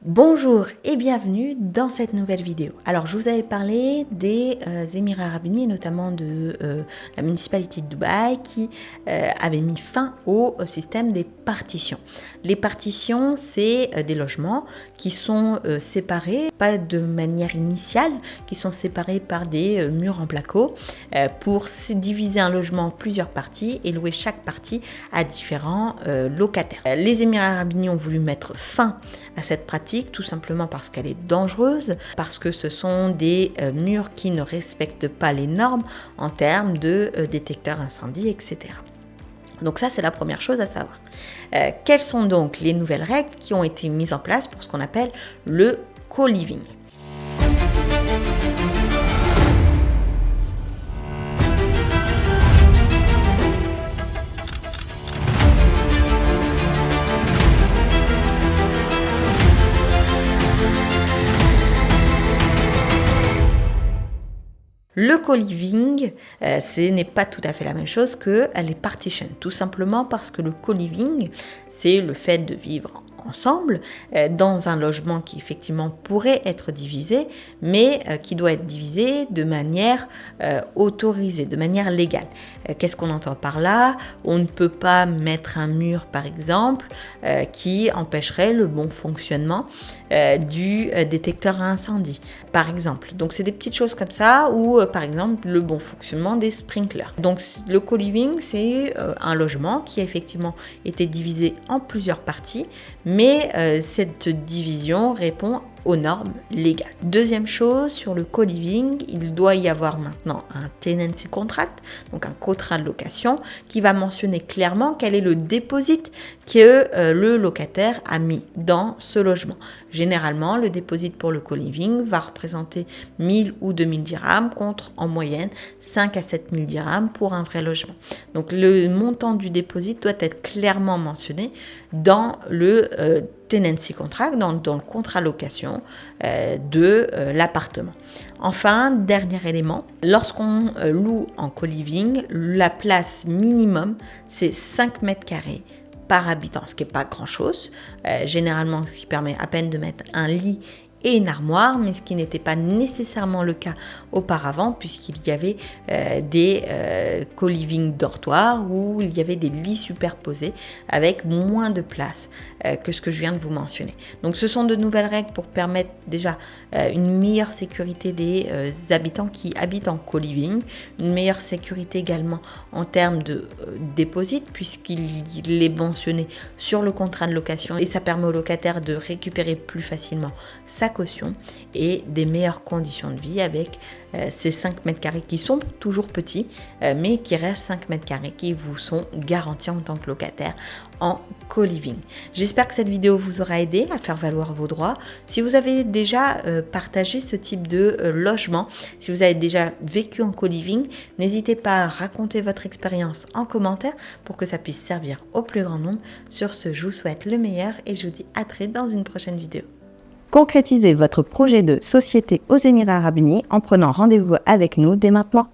Bonjour et bienvenue dans cette nouvelle vidéo. Alors je vous avais parlé des Émirats Arabes Unis, notamment de la municipalité de Dubaï qui avait mis fin au système des partitions. Les partitions, c'est des logements qui sont séparés, pas de manière initiale, qui sont séparés par des murs en placo pour diviser un logement en plusieurs parties et louer chaque partie à différents locataires. Les Émirats Arabes Unis ont voulu mettre fin à cette pratique tout simplement parce qu'elle est dangereuse, parce que ce sont des murs qui ne respectent pas les normes en termes de détecteurs incendie, etc. Donc ça, c'est la première chose à savoir. Quelles sont donc les nouvelles règles qui ont été mises en place pour ce qu'on appelle le co-living ? Le co-living, ce n'est pas tout à fait la même chose que les partitions, tout simplement parce que le co-living, c'est le fait de vivre ensemble dans un logement qui effectivement pourrait être divisé, mais qui doit être divisé de manière autorisée, de manière légale. Qu'est-ce qu'on entend par là ? On ne peut pas mettre un mur, par exemple, qui empêcherait le bon fonctionnement du détecteur à incendie, par exemple. Donc c'est des petites choses comme ça, ou par exemple le bon fonctionnement des sprinklers. Donc le co-living, c'est un logement qui a effectivement été divisé en plusieurs parties, mais cette division répond aux normes légales. Deuxième chose, sur le co-living, il doit y avoir maintenant un tenancy contract, donc un contrat de location, qui va mentionner clairement quel est le deposit que le locataire a mis dans ce logement. Généralement, le deposit pour le co-living va représenter 1000 ou 2000 dirhams contre en moyenne 5 à 7000 dirhams pour un vrai logement. Donc le montant du deposit doit être clairement mentionné dans le tenancy contract, dans le contrat location de l'appartement. Enfin, dernier élément, lorsqu'on loue en co-living, la place minimum, c'est 5 mètres carrés par habitant, ce qui n'est pas grand-chose. Généralement, ce qui permet à peine de mettre un lit et une armoire, mais ce qui n'était pas nécessairement le cas auparavant, puisqu'il y avait des co-living dortoirs où il y avait des lits superposés avec moins de place que ce que je viens de vous mentionner. Donc ce sont de nouvelles règles pour permettre déjà une meilleure sécurité des habitants qui habitent en co-living, une meilleure sécurité également en termes de déposit, puisqu'il est mentionné sur le contrat de location et ça permet au locataire de récupérer plus facilement sa caution et des meilleures conditions de vie avec ces 5 mètres carrés qui sont toujours petits, mais qui restent 5 mètres carrés qui vous sont garantis en tant que locataire en co-living. J'espère que cette vidéo vous aura aidé à faire valoir vos droits. Si vous avez déjà partagé ce type de logement, si vous avez déjà vécu en co-living, n'hésitez pas à raconter votre expérience en commentaire pour que ça puisse servir au plus grand nombre. Sur ce, je vous souhaite le meilleur et je vous dis à très vite dans une prochaine vidéo. Concrétisez votre projet de société aux Émirats Arabes Unis en prenant rendez-vous avec nous dès maintenant.